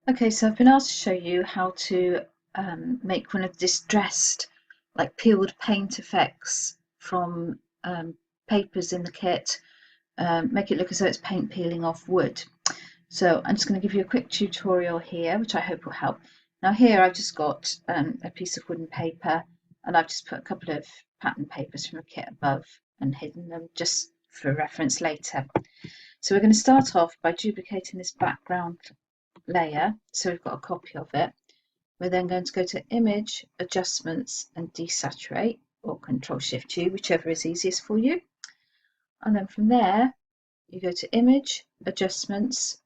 Okay, so I've been asked to show you how to make one of distressed, like peeled paint effects from papers in the kit, make it look as though it's paint peeling off wood. So I'm just going to give you a quick tutorial here, which I hope will help. Now here I've just got a piece of wooden paper, and I've just put a couple of pattern papers from a kit above and hidden them just for reference later. So we're going to start off by duplicating this background layer, so we've got a copy of it. We're then going to go to Image, Adjustments and Desaturate, or Control-Shift-U, whichever is easiest for you. And then from there, you go to Image, Adjustments,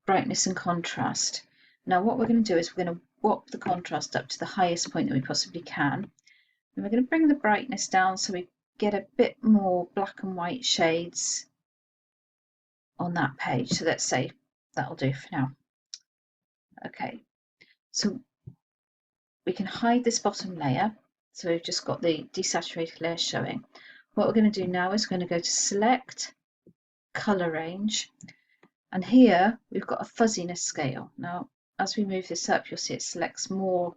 Brightness and Contrast. Now what we're going to do is we're going to warp the contrast up to the highest point that we possibly can. And we're going to bring the brightness down so we get a bit more black and white shades on that page. So let's say that'll do for now. Okay, so we can hide this bottom layer. So we've just got the desaturated layer showing. What we're going to do now is we're going to go to Select, Color Range, and here we've got a fuzziness scale. Now as we move this up, you'll see it selects more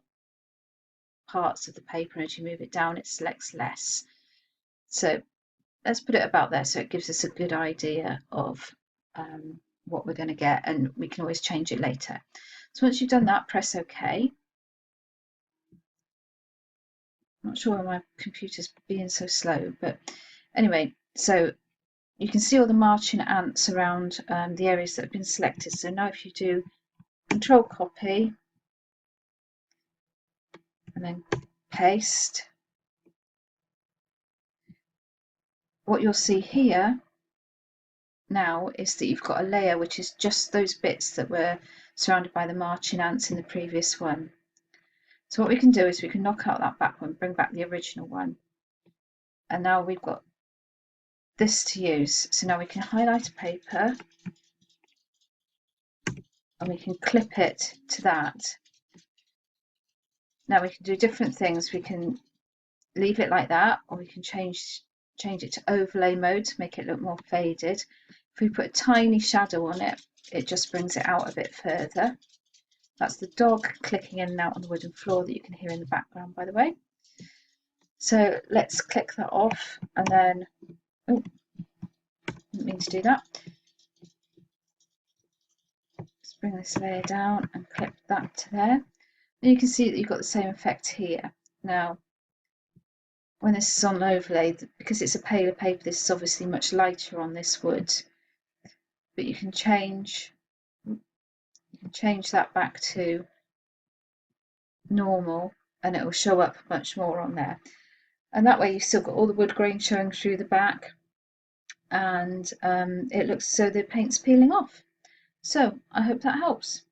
parts of the paper, and as you move it down it selects less. So let's put it about there so it gives us a good idea of what we're going to get, and we can always change it later. So once you've done that, press OK. I'm not sure why my computer's being so slow, but anyway, so you can see all the marching ants around the areas that have been selected. So now if you do Control Copy and then paste, what you'll see here now is that you've got a layer which is just those bits that were surrounded by the marching ants in the previous one. So what we can do is we can knock out that back one, bring back the original one, and now we've got this to use. So now we can highlight a paper and we can clip it to that. Now we can do different things. We can leave it like that, or we can change it to overlay mode to make it look more faded. If we put a tiny shadow on it, it just brings it out a bit further. That's the dog clicking in and out on the wooden floor that you can hear in the background, by the way. So let's click that off, and then, oh, didn't mean to do that. Let's bring this layer down and clip that to there. And you can see that you've got the same effect here. Now, when this is on overlay, because it's a paler paper, this is obviously much lighter on this wood, but you can change that back to normal and it will show up much more on there. And that way you've still got all the wood grain showing through the back, and it looks so the paint's peeling off. So I hope that helps.